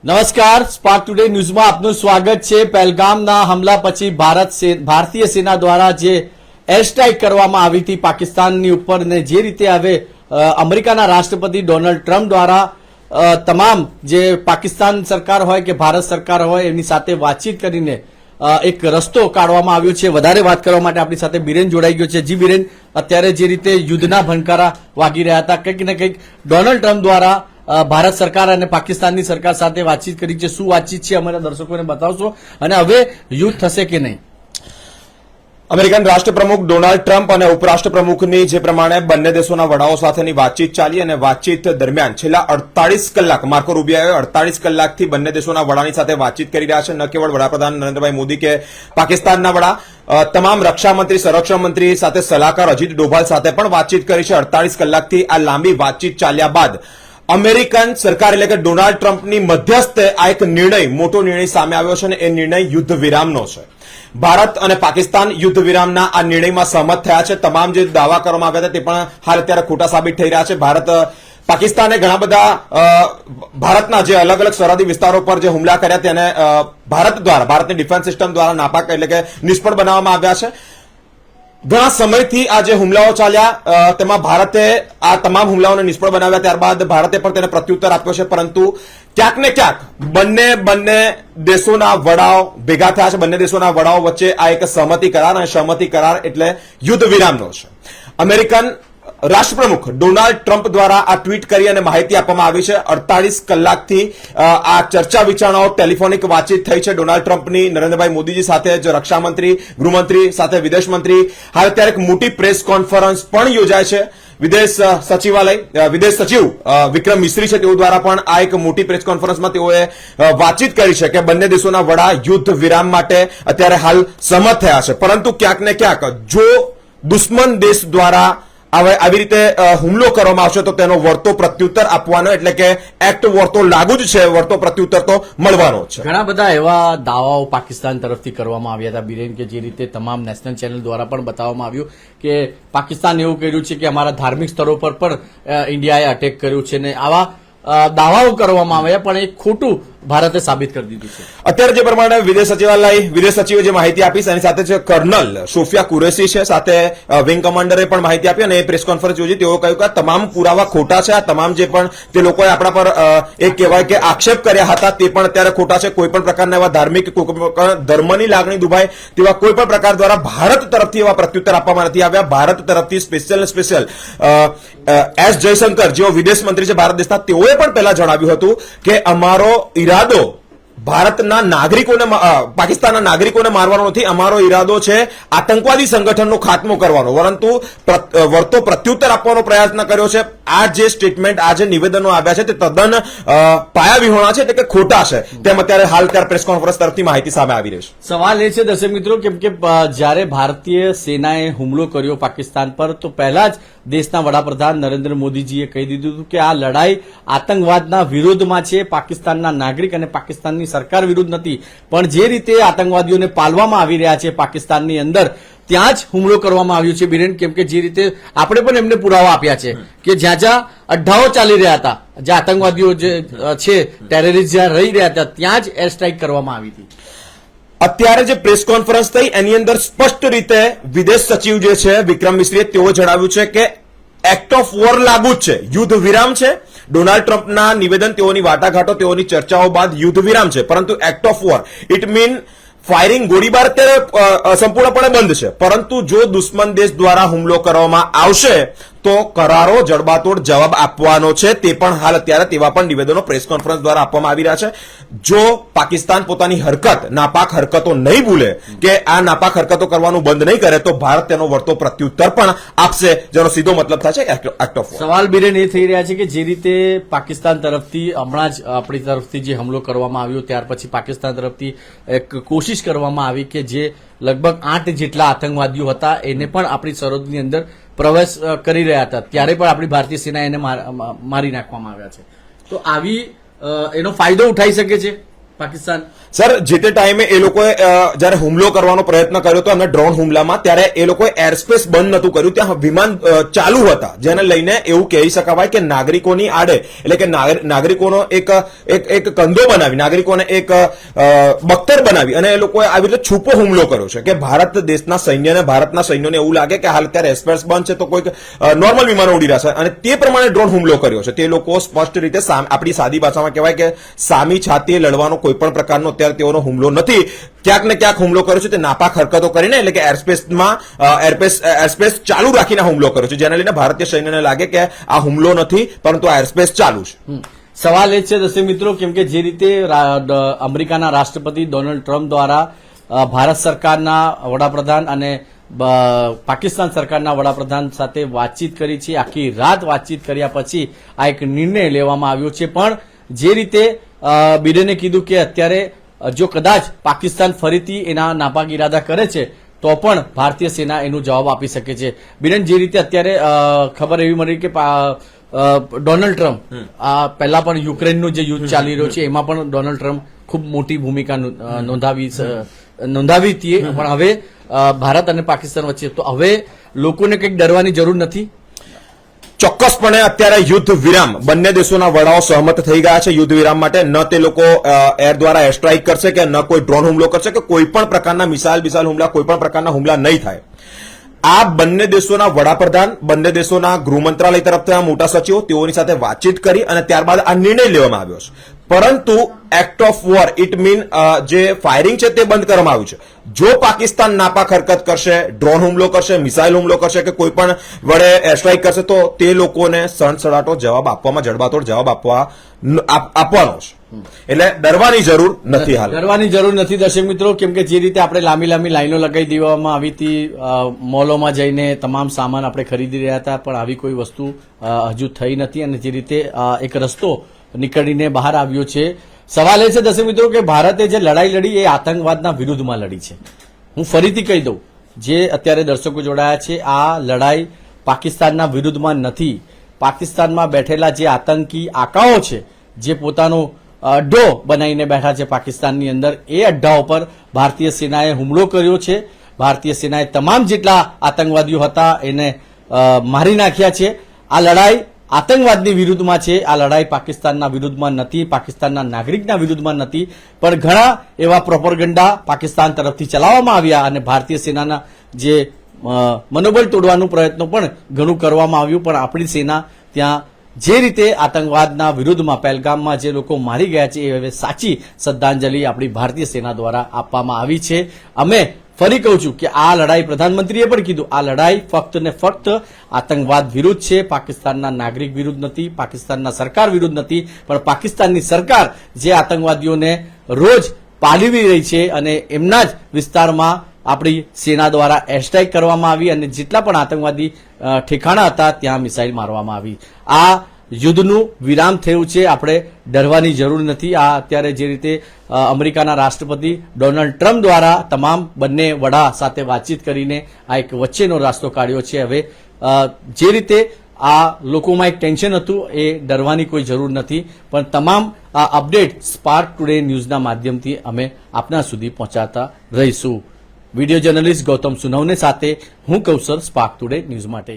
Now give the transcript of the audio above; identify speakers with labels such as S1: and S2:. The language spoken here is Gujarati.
S1: નમસ્કાર, સ્પાર્ક ટુડે ન્યૂઝમાં આપનું સ્વાગત છે। પહેલગામના હુમલા પછી ભારતીય સેના દ્વારા જે એર સ્ટ્રાઇક કરવામાં આવી હતી પાકિસ્તાનની ઉપર ને જે રીતે હવે અમેરિકાના રાષ્ટ્રપતિ ડોનાલ્ડ ટ્રમ્પ દ્વારા તમામ જે પાકિસ્તાન સરકાર હોય કે ભારત સરકાર હોય એની સાથે વાતચીત કરીને એક રસ્તો કાઢવામાં આવ્યો છે। વધારે વાત કરવા માટે આપણી સાથે બિરેન જોડાઈ ગયો છે। જી બિરેન, અત્યારે જે રીતે યુદ્ધના ભણકારા વાગી રહ્યા હતા, કંઈક ને કંઈક ડોનાલ્ડ ટ્રમ્પ દ્વારા ભારત સરકાર અને પાકિસ્તાનની સરકાર સાથે વાતચીત કરી છે, શું વાતચીત છે અમારા દર્શકોને બતાવશો અને હવે યુદ્ધ થશે કે નહીં?
S2: અમેરિકન રાષ્ટ્રપ્રમુખ ડોનાલ્ડ ટ્રમ્પ અને ઉપરાષ્ટ્રપ્રમુખની જે પ્રમાણે બંને દેશોના વડાઓ સાથેની વાતચીત ચાલી અને વાતચીત દરમિયાન છેલ્લા 48 કલાક માર્કો રૂબિયોએ 48 કલાકથી બંને દેશોના વડાની સાથે વાતચીત કરી રહ્યા છે। ન કેવળ વડાપ્રધાન નરેન્દ્રભાઈ મોદી કે પાકિસ્તાનના વડા, તમામ રક્ષામંત્રી, સંરક્ષણ મંત્રી સાથે સલાહકાર અજીત ડોભાલ સાથે પણ વાતચીત કરી છે। 48 કલાકથી આ લાંબી વાતચીત ચાલ્યા બાદ અમેરિકન સરકાર એટલે કે ડોનાલ્ડ ટ્રમ્પની મધ્યસ્થે આ એક નિર્ણય, મોટો નિર્ણય સામે આવ્યો છે અને એ નિર્ણય યુદ્ધ વિરામનો છે। ભારત અને પાકિસ્તાન યુદ્ધ વિરામના આ નિર્ણયમાં સહમત થયા છે। તમામ જે દાવા કરવામાં આવ્યા હતા તે પણ હાલ અત્યારે ખોટા સાબિત થઈ રહ્યા છે। પાકિસ્તાને ઘણા બધા ભારતના જે અલગ અલગ સરહદી વિસ્તારો પર જે હુમલા કર્યા તેને ભારતની ડિફેન્સ સિસ્ટમ દ્વારા નાપાક એટલે કે નિષ્ફળ બનાવવામાં આવ્યા છે। ઘણા સમયથી આ જે હુમલાઓ ચાલ્યા તેમાં ભારતે આ તમામ હુમલાઓને નિષ્ફળ બનાવ્યા, ત્યારબાદ ભારતે પણ તેને પ્રત્યુત્તર આપ્યો છે, પરંતુ ક્યાંક ને ક્યાંક બંને દેશોના વડાઓ ભેગા થયા છે। બંને દેશોના વડાઓ વચ્ચે આ એક સહમતિ કરાર, અને સહમતિ કરાર એટલે યુદ્ધ વિરામનો છે। અમેરિકન રાષ્ટ્રપ્રમુખ ડોનાલ્ડ ટ્રમ્પ દ્વારા આ ટ્વીટ કરી અને માહિતી આપવામાં આવી છે। 48 કલાકથી આ ચર્ચા વિચારણાઓ, ટેલિફોનિક વાતચીત થઈ છે ડોનાલ્ડ ટ્રમ્પની નરેન્દ્રભાઈ મોદીજી સાથે, જે રક્ષામંત્રી, ગૃહમંત્રી સાથે વિદેશ મંત્રી। હાલ અત્યારે એક મોટી પ્રેસ કોન્ફરન્સ પણ યોજાય છે। વિદેશ સચિવ વિક્રમ મિશ્રી છે, તેઓ દ્વારા પણ આ એક મોટી પ્રેસ કોન્ફરન્સમાં તેઓએ વાતચીત કરી છે કે બંને દેશોના વડા યુદ્ધ વિરામ માટે અત્યારે હાલ સહમત થયા છે। પરંતુ ક્યાંક ને ક્યાંક જો દુશ્મન દેશ દ્વારા આવી રીતે હુમલો કરવામાં આવશે તો તેનો વળતો પ્રત્યુત્તર આપવાનો, એટલે કે એક્ટ વળતો લાગુ જ છે, વળતો પ્રત્યુત્તર તો મળવાનો છે।
S1: ઘણા બધા એવા દાવાઓ પાકિસ્તાન તરફથી કરવામાં આવ્યા હતા બિરેન, કે જે રીતે તમામ નેશનલ ચેનલ દ્વારા પણ બતાવવામાં આવ્યું કે પાકિસ્તાન એવું કર્યું છે કે અમારા ધાર્મિક સ્થળો પર પણ ઇન્ડિયાએ અટેક કર્યું છે ને આવા દાવાઓ કરવામાં આવ્યા, પણ એ ખોટું ભારતે સાબિત કરી દીધું છે।
S2: અત્યારે જે પ્રમાણે વિદેશ સચિવે જે માહિતી આપી એની સાથે જે કર્નલ સોફિયા કુરેશી છે, સાથે વિંગ કમાન્ડરે પણ માહિતી આપી અને એ પ્રેસ કોન્ફરન્સ યોજી। તેઓ કહ્યું કે તમામ પુરાવા ખોટા છે। આ તમામ જે પણ તે લોકોએ આપણા પર એક કહેવાય કે આક્ષેપ કર્યા હતા તે પણ અત્યારે ખોટા છે। કોઈ પણ પ્રકારના એવા ધાર્મિક, ધર્મની લાગણી દુભાય તેવા કોઈ પણ પ્રકાર દ્વારા ભારત તરફથી એવા પ્રત્યુત્તર આપવામાં નથી આવ્યા। ભારત તરફથી સ્પેશિયલ એસ જયશંકર, જેઓ વિદેશ મંત્રી છે ભારત દેશના, તેઓએ પણ પહેલા જણાવ્યું હતું કે અમારો ઈરાદો ભારતના નાગરિકોને, પાકિસ્તાનના નાગરિકોને મારવાનો નથી, અમારો ઈરાદો છે આતંકવાદી સંગઠનનો ખાત્મો કરવાનો, પરંતુ વળતો પ્રત્યુત્તર આપવાનો પ્રયત્ન કર્યો છે। આ જે સ્ટેટમેન્ટ, આ જે નિવેદનો આવ્યા છે તે તદ્દન પાયાવિહોણા છે, એટલે કે ખોટા છે, તેમ અત્યારે હાલ પ્રેસ કોન્ફરન્સ તરફથી માહિતી સામે આવી રહી છે।
S1: સવાલ એ છે દર્શક મિત્રો, કેમ કે જ્યારે ભારતીય સેનાએ હુમલો કર્યો પાકિસ્તાન પર તો પહેલા જ દેશના વડાપ્રધાન નરેન્દ્ર મોદીજીએ કહી દીધું હતું કે આ લડાઈ આતંકવાદના વિરોધમાં છે, પાકિસ્તાનના નાગરિક અને પાકિસ્તાનની સરકાર વિરુદ્ધ નથી। પણ જે રીતે આતંકવાદીઓને પાલવામાં આવી રહ્યા છે પાકિસ્તાનની અંદર, ત્યાં જ હુમલો કરવામાં આવ્યો છે બિરેન, કેમ કે જે રીતે આપણે પણ એમને પુરાવા આપ્યા છે કે જ્યાં અડ્ડાઓ ચાલી રહ્યા હતા, જ્યાં આતંકવાદીઓ જે છે ટેરરિસ્ટ જ્યાં રહી રહ્યા હતા, ત્યાં જ એર સ્ટ્રાઇક કરવામાં આવી હતી।
S2: અત્યારે જે પ્રેસ કોન્ફરન્સ થઈ એની અંદર સ્પષ્ટ રીતે વિદેશ સચિવ જે છે વિક્રમ મિશ્રીએ તેઓ જણાવ્યું છે કે એક્ટ ઓફ વોર લાગુ જ છે, યુદ્ધ વિરામ છે। ડોનાલ્ડ ટ્રમ્પના નિવેદન, તેઓની વાટાઘાટો, તેઓની ચર્ચાઓ બાદ યુદ્ધ વિરામ છે, પરંતુ act of war it mean firing, ગોળીબાર અત્યારે સંપૂર્ણપણે બંધ છે। પરંતુ જો દુશ્મન દેશ દ્વારા હુમલો કરવામાં આવશે તો કરારો જડબાતોડ જવાબ આપવાનો છે, તે પણ હાલ અત્યારે તેવા પણ નિવેદનો પ્રેસ કોન્ફરન્સ દ્વારા આપવામાં આવી રહ્યા છે। જો પાકિસ્તાન પોતાની નાપાક હરકતો નહીં ભૂલે કે આ નાપાક હરકતો કરવાનું બંધ નહીં કરે તો ભારત તેનો વળતો પ્રત્યુત્તર પણ આપશે, જેનો સીધો મતલબ થાય છે એક્ટ ઓફ વોર।
S1: સવાલ બિરેન એ થઈ રહ્યા છે કે જે રીતે પાકિસ્તાન તરફથી હમણાં જ આપણી તરફથી જે હુમલો કરવામાં આવ્યો, ત્યાર પછી પાકિસ્તાન તરફથી એક કોશિશ કરવામાં આવી કે જે લગભગ 8 જેટલા આતંકવાદીઓ હતા એને પણ આપણી સરહદની અંદર પ્રવેશ કરી રહ્યા હતા, ત્યારે પણ આપણી ભારતીય સેના એને મારી નાખવામાં આવ્યા છે। તો આવી એનો ફાયદો ઉઠાઈ શકે છે? પાકિસ્તાન?
S2: સર, જે તે ટાઈમે એ લોકોએ જ્યારે હુમલો કરવાનો પ્રયત્ન કર્યો હતો એમને ડ્રોન હુમલામાં, ત્યારે એ લોકોએ એરસ્પેસ બંધ નતું કર્યું, ત્યાં વિમાન ચાલુ હતા, જેને લઈને એવું કહી શકાય કે નાગરિકોની આડે, એટલે કે નાગરિકોનો એક કંદો બનાવી, નાગરિકોને એક બખ્તર બનાવી અને એ લોકોએ આવી રીતે છૂપો હુમલો કર્યો છે કે ભારત દેશના સૈન્યને, ભારતના સૈન્યોને એવું લાગે કે હાલ અત્યારે એરસ્પેસ બંધ છે તો કોઈક નોર્મલ વિમાનો ઉડી રહ્યા છે, અને તે પ્રમાણે ડ્રોન હુમલો કર્યો છે. તે લોકો સ્પષ્ટ રીતે આપણી સાદી ભાષામાં કહેવાય કે સામી છાતીએ લડવાનો કોઈ પણ પ્રકારનો અત્યારે તેઓનો હુમલો નથી. ક્યાંક ને ક્યાંક હુમલો કર્યો છે તે નાપાક હરકતો કરીને, એટલે કે એરસ્પેસ ચાલુ રાખીને હુમલો કર્યો છે, જેને લઈને ભારતીય સૈન્યને લાગે કે આ હુમલો નથી પરંતુ આ એરસ્પેસ ચાલુ છે.
S1: સવાલ એ છે દર્શક મિત્રો, કેમ કે જે રીતે અમેરિકાના રાષ્ટ્રપતિ ડોનાલ્ડ ટ્રમ્પ દ્વારા ભારત સરકારના વડાપ્રધાન અને પાકિસ્તાન સરકારના વડાપ્રધાન સાથે વાતચીત કરી છે, આખી રાત વાતચીત કર્યા પછી આ એક નિર્ણય લેવામાં આવ્યો છે. પણ જે રીતે બિડેને કીધું કે અત્યારે જો કદાચ પાકિસ્તાન ફરીથી એના નાપાક ઇરાદા કરે છે તો પણ ભારતીય સેના એનો જવાબ આપી શકે છે. બિડેન, જે રીતે અત્યારે ખબર એવી મળી કે ડોનાલ્ડ ટ્રમ્પ પહેલા પણ યુક્રેનનું જે યુદ્ધ ચાલી રહ્યું છે એમાં પણ ડોનાલ્ડ ટ્રમ્પ ખૂબ મોટી ભૂમિકા નોંધાવી હતી, પણ હવે ભારત અને પાકિસ્તાન વચ્ચે, તો હવે લોકોને કંઈક ડરવાની જરૂર નથી.
S2: ચોક્કસપણે અત્યારે યુદ્ધ વિરામ, બંને દેશોના વડાઓ સહમત થઈ ગયા છે યુદ્ધ વિરામ માટે. ન તે લોકો એર દ્વારા એર સ્ટ્રાઇક કરશે કે ન કોઈ ડ્રોન હુમલો કરશે કે કોઈ પણ પ્રકારના મિસાઇલ હુમલા, કોઈ પણ પ્રકારના હુમલા નહીં થાય. આ બંને દેશોના વડાપ્રધાન, બંને દેશોના ગૃહ મંત્રાલય તરફથી મોટા સચિવો, તેઓની સાથે વાતચીત કરી અને ત્યારબાદ આ નિર્ણય લેવામાં આવ્યો છે. પરંતુ act of war, it mean જે ફાયરિંગ છે તે બંધ કરવામાં આવ્યું છે. જો પાકિસ્તાન નાપાક હરકત કરશે, ડ્રોન હુમલો કરશે, મિસાઇલ હુમલો કરશે કે કોઈ પણ વડે એર સ્ટ્રાઇક કરશે તો તે લોકોને સણસડાટો જવાબ આપવામાં, જડબાતોડ જવાબ આપવાનો છે. એટલે ડરવાની જરૂર નથી. હાલ
S1: ડરવાની જરૂર નથી દર્શક મિત્રો, કેમ કે જે રીતે આપણે લાંબી લાઈનો લગાવી દેવામાં આવી હતી, મોલોમાં જઈને તમામ સામાન આપણે ખરીદી રહ્યા હતા, પણ આવી કોઈ વસ્તુ હજુ થઈ નથી. અને જે રીતે એક રસ્તો નીકળીને બહાર આવ્યો છે. સવાલ એ છે દર્શક મિત્રો કે ભારતે જે લડાઈ લડી એ આતંકવાદના વિરુદ્ધમાં લડી છે. હું ફરીથી કહી દઉં, જે અત્યારે દર્શકો જોડાયા છે, આ લડાઈ પાકિસ્તાનના વિરુદ્ધમાં નથી. પાકિસ્તાનમાં બેઠેલા જે આતંકી આકાઓ છે, જે પોતાનો અડ્ડો બનાવીને બેઠા છે પાકિસ્તાનની અંદર, એ અડ્ડાઓ પર ભારતીય સેનાએ હુમલો કર્યો છે. ભારતીય સેનાએ તમામ જેટલા આતંકવાદીઓ હતા એને મારી નાખ્યા છે. આ લડાઈ આતંકવાદની વિરુદ્ધમાં છે, આ લડાઈ પાકિસ્તાનના વિરુદ્ધમાં નથી, પાકિસ્તાનના નાગરિકના વિરુદ્ધમાં નથી. પણ ઘણા એવા પ્રોપેગેન્ડા પાકિસ્તાન તરફથી ચલાવવામાં આવ્યા અને ભારતીય સેનાના જે મનોબળ તોડવાનું પ્રયત્નો પણ ઘણું કરવામાં આવ્યું. પણ આપણી સેના ત્યાં જે રીતે આતંકવાદના વિરુદ્ધમાં પહેલગામમાં જે લોકો મારી ગયા છે એ હવે સાચી શ્રદ્ધાંજલિ આપણી ભારતીય સેના દ્વારા આપવામાં આવી છે. અમે ફરી કહું છું કે આ લડાઈ, પ્રધાનમંત્રીએ પણ કીધું, આ લડાઈ ફક્ત ને ફક્ત આતંકવાદ વિરુદ્ધ છે, પાકિસ્તાનના નાગરિક વિરુદ્ધ નથી, પાકિસ્તાનના સરકાર વિરુદ્ધ નથી. પણ પાકિસ્તાનની સરકાર જે આતંકવાદીઓને રોજ પાલવી રહી છે અને એમના જ વિસ્તારમાં આપણી સેના દ્વારા એર સ્ટ્રાઇક કરવામાં આવી અને જેટલા પણ આતંકવાદી ઠેકાણા હતા ત્યાં મિસાઇલ મારવામાં આવી. આ યુદ્ધનું વિરામ થયું છે, આપણે ડરવાની જરૂર નથી. આ અત્યારે જે રીતે અમેરિકાના રાષ્ટ્રપતિ ડોનાલ્ડ ટ્રમ્પ દ્વારા તમામ બંને વડા સાથે વાતચીત કરીને આ એક વચ્ચેનો રસ્તો કાઢ્યો છે. હવે જે રીતે આ લોકોમાં એક ટેન્શન હતું, એ ડરવાની કોઈ જરૂર નથી. પણ તમામ આ અપડેટ સ્પાર્ક ટુડે ન્યૂઝના માધ્યમથી અમે આપના સુધી પહોંચાડતા રહીશું. વિડીયો જર્નલિસ્ટ ગૌતમ સુનવને સાથે હું કૌશલ, સ્પાર્ક ટુડે ન્યૂઝ માટે.